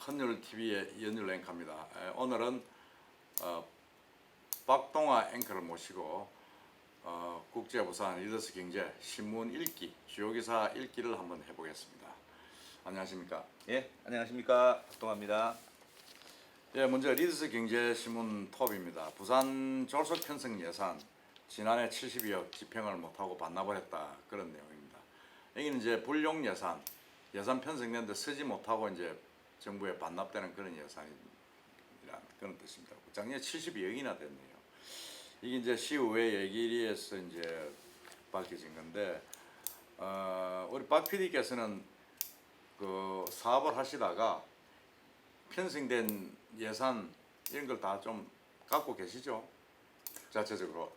헌율 TV의 이현율 앵커입니다. 오늘은 박동아 앵커를 모시고 국제부산 리더스 경제 신문 읽기 주요 기사 읽기를 한번 해보겠습니다. 안녕하십니까? 예, 안녕하십니까, 박동아입니다. 예, 먼저 리더스 경제 신문 톱입니다. 부산 졸속 편성 예산 지난해 72억 집행을 못하고 반납을 했다, 그런 내용입니다. 여기는 이제 불용 예산 편성되는데 쓰지 못하고 이제 정부에 반납되는 그런 예산이라는 그런 뜻입니다. 작년에 72억이나 됐네요. 이게 이제 시의회 얘기에서 이제 밝혀진 건데, 우리 박 PD께서는 그 사업을 하시다가 편성된 예산 이런 걸 다 좀 갖고 계시죠? 자체적으로.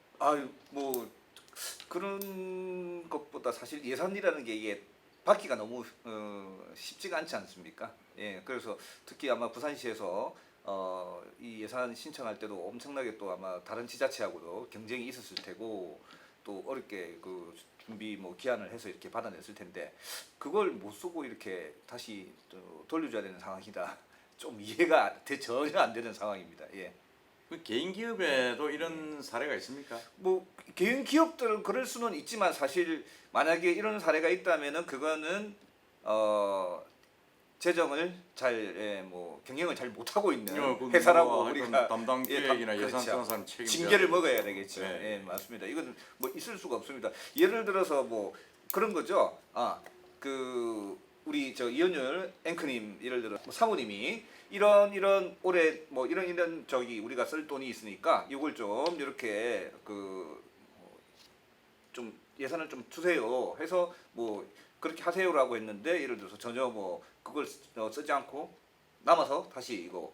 뭐 그런 것보다 사실 예산이라는 게 이게 받기가 너무 쉽지가 않지 않습니까? 예, 그래서 특히 아마 부산시에서 이 예산 신청할 때도 엄청나게 또 아마 다른 지자체하고도 경쟁이 있었을 테고 또 어렵게 그 준비 뭐 기한을 해서 이렇게 받아냈을 텐데 그걸 못 쓰고 이렇게 다시 또 돌려줘야 되는 상황이다. 좀 이해가 전혀 안 되는 상황입니다. 예. 그 개인 기업에도 이런 사례가 있습니까? 뭐 개인 기업들은 그럴 수는 있지만 사실 만약에 이런 사례가 있다면은 그거는 재정을 잘 뭐 경영을 잘 못하고 있는 회사라고 우리가 담당 기획이나 예산 그렇죠. 쓰는 사람 책임 징계를 먹어야 되겠죠. 네. 예, 맞습니다. 이건 뭐 있을 수가 없습니다. 예를 들어서 뭐 그런 거죠. 그 우리 저 이현율 앵커님 예를 들어 뭐 사모님이 이런 올해 뭐 이런 저기 우리가 쓸 돈이 있으니까 이걸 좀 이렇게 그 좀 예산을 좀 주세요 해서 뭐 그렇게 하세요라고 했는데 예를 들어서 전혀 뭐 그걸 쓰지 않고 남아서 다시 이거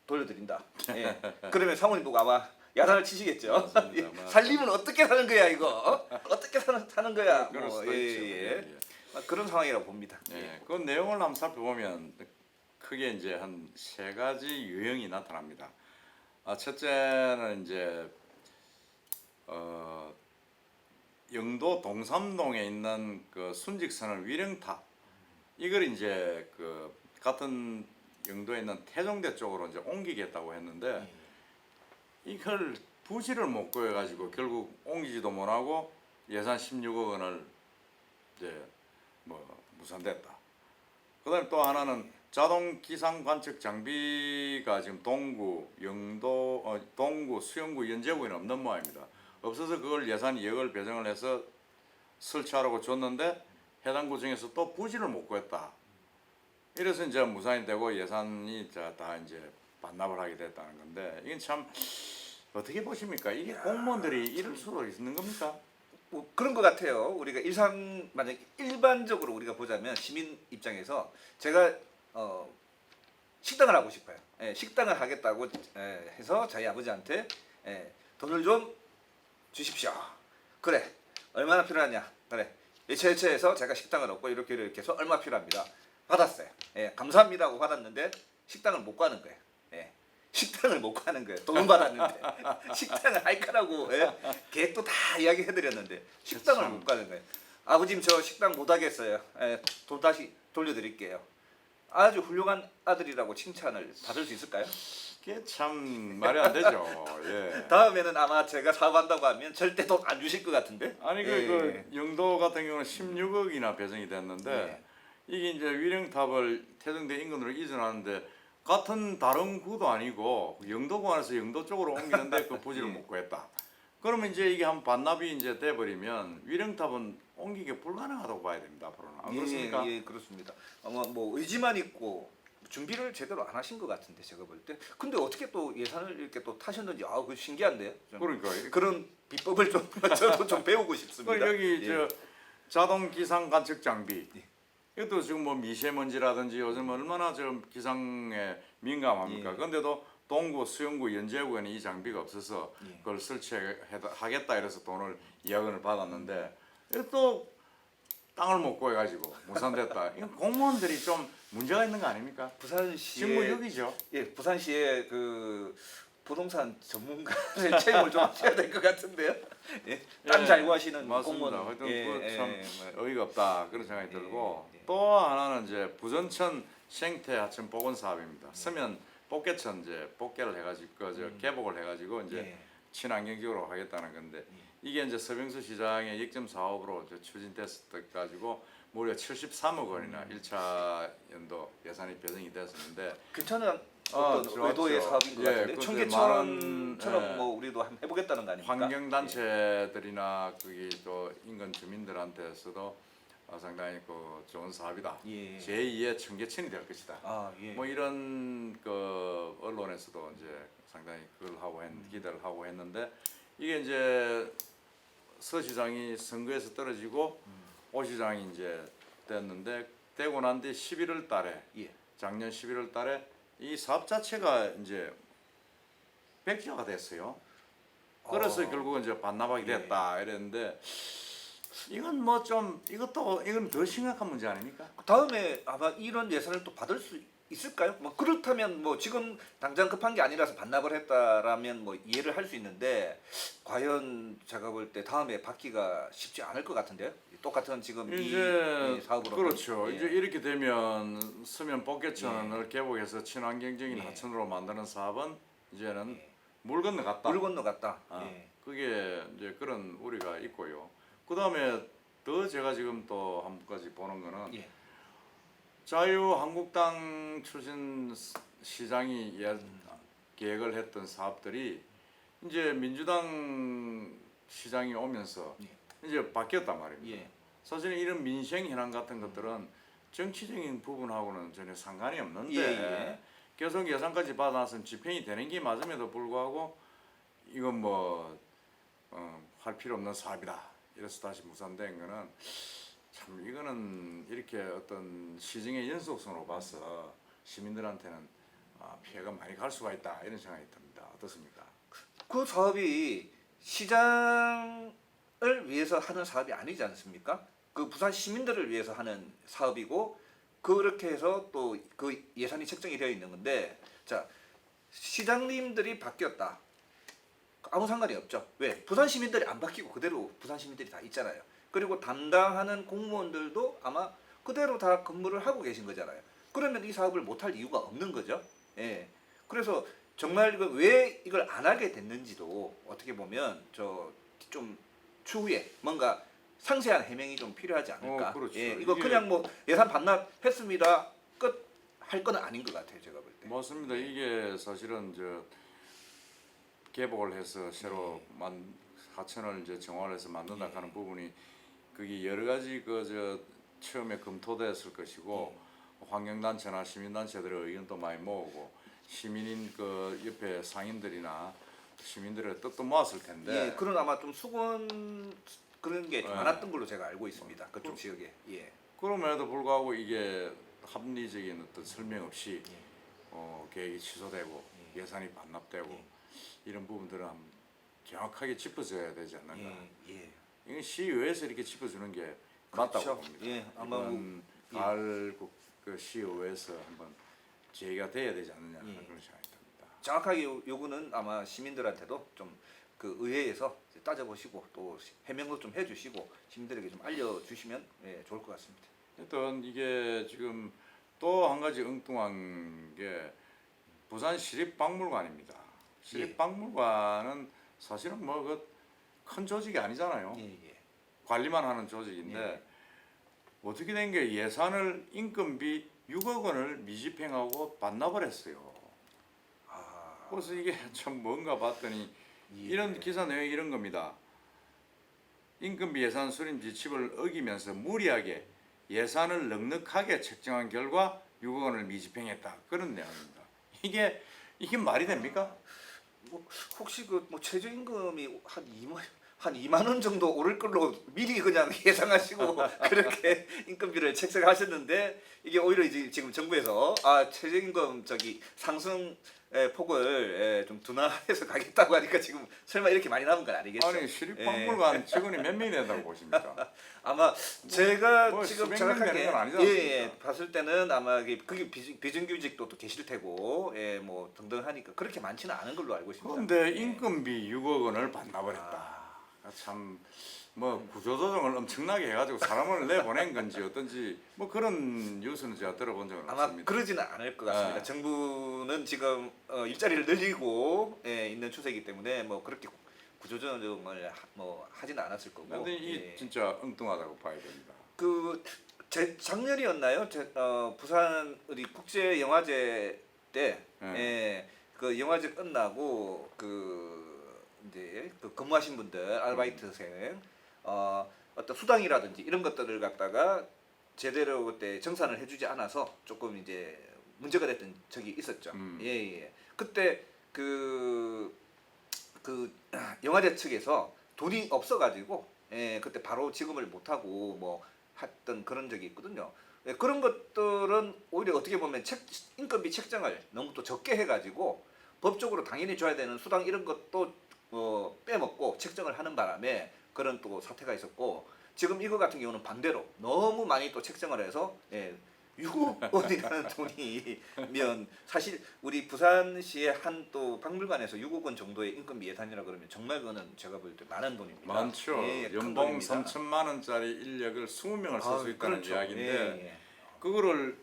돌려드린다. 예. 그러면 사모님 보고 아마 야단을 치시겠죠. 맞습니다. 살림은 어떻게 사는 거야 이거? 어떻게 사는 거야? 그럴 수도 있죠. 그런 상황이라고 봅니다. 예, 그 내용을 한번 살펴보면 크게 이제 한 세 가지 유형이 나타납니다. 첫째는 이제 영도 동삼동에 있는 그 순직선을 위령탑, 이걸 이제 그 같은 영도에 있는 태종대 쪽으로 이제 옮기겠다고 했는데 이걸 부지를 못 구해가지고 결국 옮기지도 못하고 예산 16억 원을 이제 뭐 무산됐다. 그다음에 또 하나는 자동 기상 관측 장비가 지금 동구, 영도, 동구, 수영구, 연제구에는 없는 모양입니다. 없어서 그걸 예산 2억을 배정을 해서 설치하라고 줬는데 해당 구청에서 또 부지를 못 구했다. 이래서 이제 무산이 되고 예산이 다 이제 반납을 하게 됐다는 건데, 이건 참 어떻게 보십니까? 이게 공무원들이 이럴 수도 있는 겁니까? 뭐 그런 것 같아요. 우리가 만약 일반적으로 우리가 보자면 시민 입장에서 제가 식당을 하고 싶어요. 예, 식당을 하겠다고 해서 저희 아버지한테 돈을 좀 주십시오. 그래, 얼마나 필요하냐? 그래, 예체해서 제가 식당을 얻고 이렇게 해서 얼마 필요합니다. 받았어요. 예, 감사합니다 하고 받았는데 식당을 못 가는 거예요. 예. 식당을 못 가는 거예요. 돈은 받았는데 식당을 할 거라고 계획도 다 이야기해드렸는데 식당을 못 가는 거예요. 아버님 저 식당 못 하겠어요. 돈 다시 돌려드릴게요. 아주 훌륭한 아들이라고 칭찬을 받을 수 있을까요? 그게 참 말이 안 되죠. 예. 다음에는 아마 제가 사업한다고 하면 절대 돈 안 주실 것 같은데. 아니 그 영도 같은 경우는 16억이나 배정이 됐는데 이게 이제 위령탑을 태종대 인근으로 이전하는데 같은 다른 구도 아니고 영도구안에서 영도 쪽으로 옮기는데 그 부지를 못 구했다. 그러면 이제 이게 한 반납이 이제 돼버리면 위령탑은 옮기기 불가능하다고 봐야 됩니다. 앞으로는. 안 그렇습니까? 예, 그렇습니다. 아마 뭐 의지만 있고 준비를 제대로 안 하신 것 같은데 제가 볼 때. 근데 어떻게 또 예산을 이렇게 또 타셨는지 그 신기한데요. 그러니까 그런 비법을 좀 저도 좀 배우고 싶습니다. 여기 저 자동 기상 관측 장비. 이것도 지금 뭐 미세먼지라든지 요즘 얼마나 좀 기상에 민감합니까? 그런데도 동구, 수영구, 연제구에는 이 장비가 없어서 그걸 설치하겠다 이래서 돈을 2억 원을 받았는데 또 땅을 못 구해가지고 무산됐다. 이건 공무원들이 좀 문제가 있는 거 아닙니까? 부산시의 직무유기죠. 예, 부산시의 그 부동산 전문가를 채용을 좀 하셔야 될 것 같은데요. 예, 땅 예, 잘 구하시는 맞습니다. 공무원. 하여튼 예, 그참 예, 어이가 없다 그런 생각이 예, 들고 예. 또 하나는 이제 부전천 생태 하천 복원 사업입니다. 서면 복개천 이제 복개를 해가지고 그저 개복을 해가지고 이제 예. 친환경적으로 하겠다는 건데 이게 이제 서병수 시장의 역점 사업으로 이제 추진됐을 때 가지고 무려 73억 원이나 1차 연도 예산이 배정이 됐었는데 괜찮은 아, 어떤 좋았죠. 의도의 사업인 것 예, 같은데 근데 청계천처럼 많은, 예. 뭐 우리도 한번 해보겠다는 거 아닙니까? 환경 단체들이나 거기 또 인근 주민들한테서도 상당히 그 좋은 사업이다. 예. 제2의 청계천이 될 것이다. 아 예. 뭐 이런 그 언론에서도 이제 상당히 그걸 하고 기대를 하고 했는데 이게 이제 서 시장이 선거에서 떨어지고 오 시장이 이제 됐는데 되고 난 뒤 11월 달에 예. 작년 11월 달에 이 사업 자체가 이제 백지화가 됐어요. 그래서 결국은 이제 반납하게 예. 됐다 이랬는데 이건 뭐 좀 이건 더 심각한 문제 아닙니까? 다음에 아마 이런 예산을 또 받을 수 있을까요? 뭐 그렇다면 뭐 지금 당장 급한 게 아니라서 반납을 했다라면 뭐 이해를 할 수 있는데 과연 제가 볼 때 다음에 받기가 쉽지 않을 것 같은데요. 똑같은 지금 이제 이 사업으로 그렇죠. 예. 이제 이렇게 되면 서면 복개천을 개복해서 친환경적인 예. 하천으로 만드는 사업은 이제는 예. 물 건너갔다. 물 건너갔다. 아, 예. 그게 이제 그런 우려가 있고요. 그 다음에 더 제가 지금 또 한 가지 보는 거는 예. 자유한국당 출신 시장이 계획을 했던 사업들이 이제 민주당 시장이 오면서 이제 바뀌었단 말입니다. 예. 사실 이런 민생 현안 같은 것들은 정치적인 부분하고는 전혀 상관이 없는데 예. 계속 예산까지 받아서 집행이 되는 게 맞음에도 불구하고 이건 뭐 할 필요 없는 사업이다. 이래서 다시 무산된 거는 참 이거는 이렇게 어떤 시정의 연속성으로 봐서 시민들한테는 피해가 많이 갈 수가 있다 이런 생각이 듭니다. 어떻습니까? 그 사업이 시장을 위해서 하는 사업이 아니지 않습니까? 그 부산 시민들을 위해서 하는 사업이고 그렇게 해서 또 그 예산이 책정이 되어 있는 건데 자 시장님들이 바뀌었다. 아무 상관이 없죠. 왜? 부산 시민들이 안 바뀌고 그대로 부산 시민들이 다 있잖아요. 그리고 담당하는 공무원들도 아마 그대로 다 근무를 하고 계신 거잖아요. 그러면 이 사업을 못할 이유가 없는 거죠. 예. 그래서 정말 이거 왜 이걸 안 하게 됐는지도 어떻게 보면 저 좀 추후에 뭔가 상세한 해명이 좀 필요하지 않을까. 그렇죠. 예. 이거 이게- 그냥 뭐 예산 반납했습니다. 끝 할 건 아닌 것 같아요. 제가 볼 때. 맞습니다. 이게 사실은 저 개복을 해서 새로 하천을 이제 정화해서 만든다 하는 부분이 그게 여러 가지 그 저 처음에 검토됐을 것이고 환경단체나 시민단체들의 의견도 많이 모으고 시민인 그 옆에 상인들이나 시민들의 뜻도 모았을 텐데 예. 그런 아마 좀 수건 그런 게 좀 네. 많았던 걸로 제가 알고 있습니다. 그쪽 지역에. 예. 그럼에도 불구하고 이게 합리적인 어떤 설명 없이 계획이 취소되고 예산이 반납되고 이런 부분들은 한번 정확하게 짚어줘야 되지 않는가. 예. 이건 시의회에서 이렇게 짚어주는 게 맞다고 그렇죠. 봅니다. 예, 아마 이번 가을 그 시의회에서 한번 제의가 돼야 되지 않느냐 하는 예. 그런 생각이 듭니다. 정확하게 요거는 아마 시민들한테도 좀 그 의회에서 따져보시고 또 해명도 좀 해주시고 시민들에게 좀 알려주시면 예, 좋을 것 같습니다. 하여튼 이게 지금 또 한 가지 엉뚱한 게 부산 시립박물관입니다. 시립박물관은 사실은 뭐 그 큰 조직이 아니잖아요. 예. 관리만 하는 조직인데 예. 어떻게 된 게 예산을 인건비 6억 원을 미집행하고 반납을 했어요. 아, 그래서 이게 참 뭔가 봤더니 예. 이런 기사 내용이 이런 겁니다. 인건비 예산 수립 지침을 어기면서 무리하게 예산을 넉넉하게 책정한 결과 6억 원을 미집행했다. 그런 내용입니다. 이게 말이 됩니까? 뭐 혹시 그 뭐 최저임금이 한 2만 원 정도 오를 걸로 미리 그냥 예상하시고 그렇게 인건비를 책정하셨는데 이게 오히려 이제 지금 정부에서 최저임금 상승 폭을 좀 둔화해서 가겠다고 하니까 지금 설마 이렇게 많이 남은 건 아니겠죠? 아니 시립박물관 직원이 몇 명이 된다고 보십니까? 아마 제가 뭐 지금 수백 정확하게 명 되는 건 아니지 않습니까? 봤을 때는 아마 그게 비정규직도 또 계실 테고 뭐 등등 하니까 그렇게 많지는 않은 걸로 알고 있습니다. 그런데 인건비 6억 원을 반납을했다. 참 뭐 구조조정을 엄청나게 해가지고 사람을 내보낸 건지 어떤지 뭐 그런 뉴스는 제가 들어본 적은 아마 없습니다. 그러지는 않을 것 같습니다. 네. 정부는 지금 일자리를 늘리고 있는 추세이기 때문에 뭐 그렇게 구조조정을 뭐 하지는 않았을 거고. 근데 이 진짜 엉뚱하다고 봐야 됩니다. 작년이었나요? 부산 우리 국제 영화제 때 그 영화제 끝나고 이제 근무하신 분들 알바이트생 어떤 수당이라든지 이런 것들을 갖다가 제대로 그때 정산을 해주지 않아서 조금 이제 문제가 됐던 적이 있었죠. 예. 그때 그 영화제 측에서 돈이 없어가지고 그때 바로 지급을 못하고 뭐 했던 그런 적이 있거든요. 그런 것들은 오히려 어떻게 보면 인건비 책정을 너무 또 적게 해가지고 법적으로 당연히 줘야 되는 수당 이런 것도 빼먹고 책정을 하는 바람에 그런 또 사태가 있었고 지금 이거 같은 경우는 반대로 너무 많이 또 책정을 해서 6억 원이라는 돈이면 사실 우리 부산시의 한 또 박물관에서 6억 원 정도의 인건비 예산이라 그러면 정말 그거는 제가 볼 때 많은 돈입니다. 많죠. 큰 연봉 돈입니다. 3천만 원짜리 인력을 20명을 쓸 수 있다는 그렇죠. 이야기인데 그거를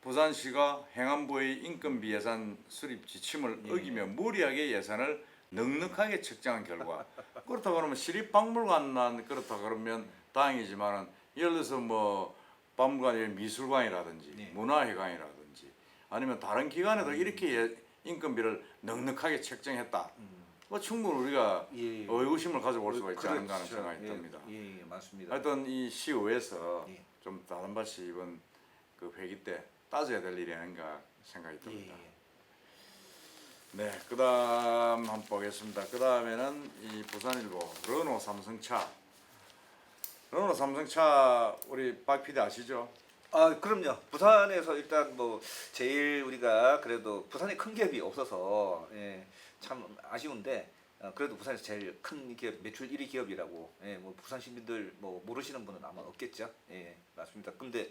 부산시가 행안부의 인건비 예산 수립 지침을 어기며 무리하게 예산을 넉넉하게 책정한 결과 그렇다 그러면 시립박물관만 그렇다 그러면 다행이지만은 예를 들어서 뭐 박물관이 미술관이라든지 문화회관이라든지 아니면 다른 기관에도 이렇게 인건비를 넉넉하게 책정했다. 뭐 충분히 우리가 의구심을 가져볼 수가 있지 않은가 하는 생각이 듭니다. 예, 맞습니다. 하여튼 이 시의회에서 좀 다른 바시 이번 그 회기 때 따져야 될 일이 아닌가 생각이 듭니다. 네, 그다음 한번 보겠습니다. 그다음에는 이 부산일보 르노 삼성차. 르노 삼성차 우리 박 PD 아시죠? 그럼요. 부산에서 일단 뭐 제일 우리가 그래도 부산에 큰 기업이 없어서 참 아쉬운데 그래도 부산에서 제일 큰 기업 매출 1위 기업이라고 뭐 부산 시민들 뭐 모르시는 분은 아마 없겠죠. 맞습니다. 근데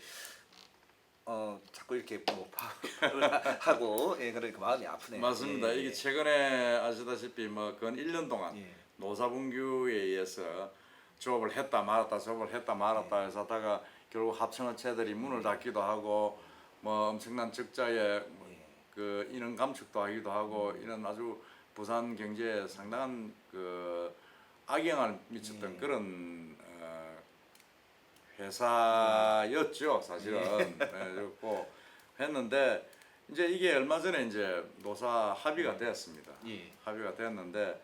자꾸 이렇게 뭐 파업을 하고 그러니까 마음이 아프네요. 맞습니다. 이게 최근에 아시다시피 뭐 근 1년 동안 노사분규에 의해서 조업을 했다 말았다 조업을 했다 말았다 해서 하다가 결국 합성업체들이 문을 닫기도 하고 뭐 엄청난 적자에 그 인원 감축도 하기도 하고 이런 아주 부산 경제에 상당한 그 악영향을 미쳤던 그런 회사였죠 사실은. 그렇고 했는데 이제 이게 얼마 전에 이제 노사 합의가 되었습니다. 합의가 됐는데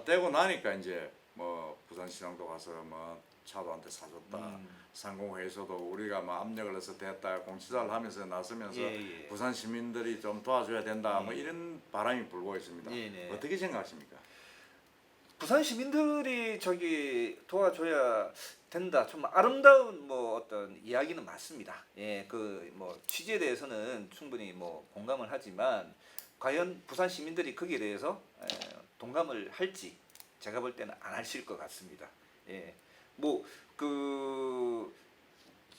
되고 나니까 이제 뭐 부산시장도 가서 뭐 차도 한 대 사줬다. 상공회의소도 우리가 뭐 압력을 해서 됐다. 공시사를 하면서 나서면서 부산 시민들이 좀 도와줘야 된다. 뭐 이런 바람이 불고 있습니다. 어떻게 생각하십니까? 부산 시민들이 도와줘야 된다. 좀 아름다운 뭐 어떤 이야기는 맞습니다. 그 뭐 취지에 대해서는 충분히 뭐 공감을 하지만 과연 부산 시민들이 거기에 대해서 동감을 할지 제가 볼 때는 안 하실 것 같습니다. 뭐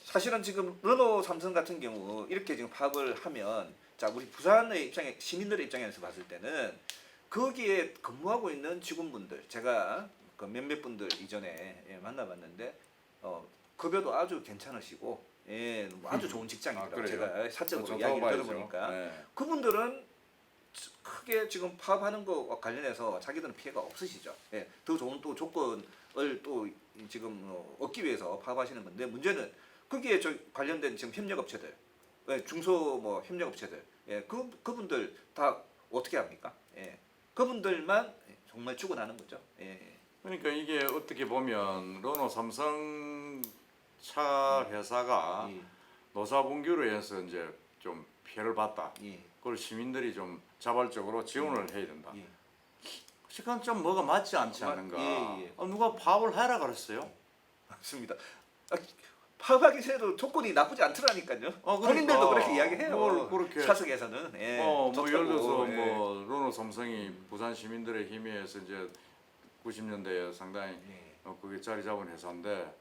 사실은 지금 르노 삼성 같은 경우 이렇게 지금 파업을 하면 자 우리 부산의 입장에 시민들의 입장에서 봤을 때는 거기에 근무하고 있는 직원분들 제가 그 몇몇 분들 이전에 만나봤는데 급여도 아주 괜찮으시고 아주 좋은 직장이더라고요. 제가 사적으로 이야기를 들어보니까 그분들은 크게 지금 파업하는 거 관련해서 자기들은 피해가 없으시죠. 더 좋은 또 조건을 또 지금 얻기 위해서 파업하시는 건데 문제는 거기에 관련된 지금 협력업체들 중소 뭐 협력업체들 그분들 다 어떻게 합니까? 그분들만 정말 죽어나는 거죠. 그러니까 이게 어떻게 보면 르노 삼성차 회사가 노사분규로 해서 이제 좀 피해를 봤다. 그걸 시민들이 좀 자발적으로 지원을 해야 된다. 시간 좀 뭐가 맞지 않지 않는가? 누가 파업을 해라 그랬어요? 맞습니다. 파업하기 전에도 조건이 나쁘지 않더라니까요. 아, 그러니까. 본인들도 그렇게 이야기해요. 뭘 그렇게 사석에서는. 예, 뭐 좋다고. 예를 들어서 예. 뭐 르노 삼성이 부산 시민들의 힘에 의해서 이제 90년대에 상당히 예. 그게 자리 잡은 회사인데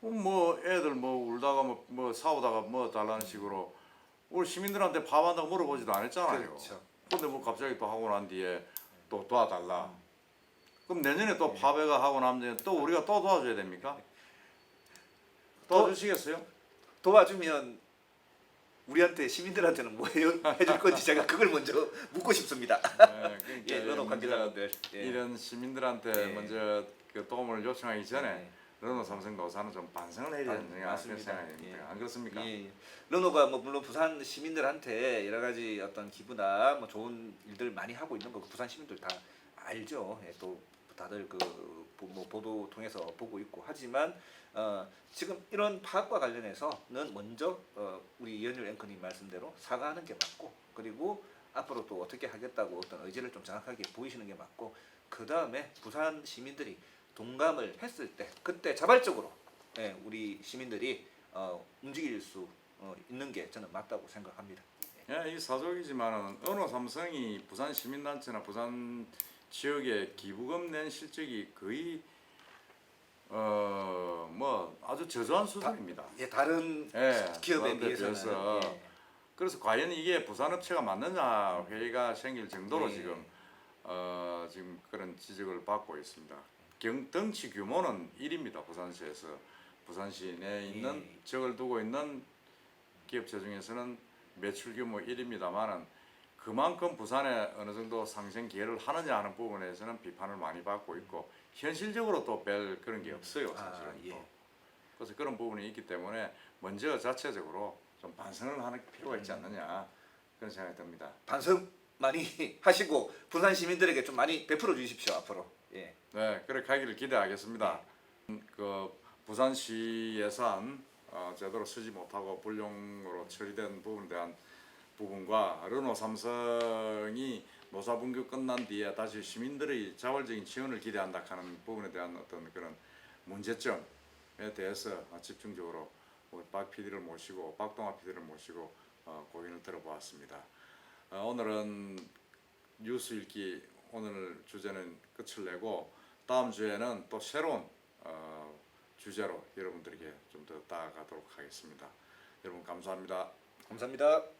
뭐 애들 뭐 울다가 뭐 싸우다가 뭐 달라는 식으로 우리 시민들한테 파업한다고 물어보지도 않았잖아요. 그렇죠. 근데 뭐 갑자기 또 하고 난 뒤에 또 도와달라. 그럼 내년에 또 파업회가 하고 나면 또 우리가 또 도와줘야 됩니까? 도와주시겠어요? 도와주면 우리한테 시민들한테는 뭐 해줄 건지 제가 그걸 먼저 묻고 싶습니다. 네, 그러니까 예, 르노 관계자분들. 예. 이런 시민들한테 예. 먼저 그 도움을 요청하기 전에 예. 르노 삼성 노사는 좀 반성을 해야 되는 맞습니다. 생각입니다. 예. 안 그렇습니까? 예. 르노가 뭐 물론 부산 시민들한테 여러 가지 어떤 기부나 뭐 좋은 일들 많이 하고 있는 거 부산 시민들 다 알죠. 예, 또 다들 뭐 보도 통해서 보고 있고 하지만 지금 이런 파업과 관련해서는 먼저 우리 이현율 앵커님 말씀대로 사과하는 게 맞고 그리고 앞으로 또 어떻게 하겠다고 어떤 의지를 좀 정확하게 보이시는 게 맞고 그 다음에 부산 시민들이 동감을 했을 때 그때 자발적으로 우리 시민들이 움직일 수 있는 게 저는 맞다고 생각합니다. 예, 이 사족이지만은 르노 삼성이 부산 시민단체나 부산 지역에 기부금 낸 실적이 거의 뭐 아주 저조한 수준입니다. 예, 다른 예, 기업에 다른 데 비해서는 그래서 과연 이게 부산 업체가 맞느냐 회의가 생길 정도로 예. 지금 그런 지적을 받고 있습니다. 덩치 규모는 1입니다. 부산시에서 부산시 내에 있는 예. 적을 두고 있는 기업체 중에서는 매출 규모 1입니다만은 그만큼 부산에 어느 정도 상생 기회를 하느냐 하는 부분에서는 비판을 많이 받고 있고 현실적으로 또 별 그런 게 없어요 사실은. 예. 또. 그래서 그런 부분이 있기 때문에 먼저 자체적으로 좀 반성을 하는 필요가 있지 않느냐 그런 생각이 듭니다. 반성 많이 하시고 부산 시민들에게 좀 많이 베풀어 주십시오 앞으로. 예. 네, 그렇게 하기를 기대하겠습니다. 그 부산시 예산 제대로 쓰지 못하고 불용으로 처리된 부분에 대한 부분과 르노 삼성이 노사분규 끝난 뒤에 다시 시민들의 자발적인 지원을 기대한다 하는 부분에 대한 어떤 그런 문제점에 대해서 집중적으로 우리 박 PD를 모시고 박동아 PD를 모시고 고민을 들어보았습니다. 오늘은 뉴스 읽기 오늘 주제는 끝을 내고 다음 주에는 또 새로운 주제로 여러분들에게 좀 더 다가가도록 하겠습니다. 여러분 감사합니다. 감사합니다.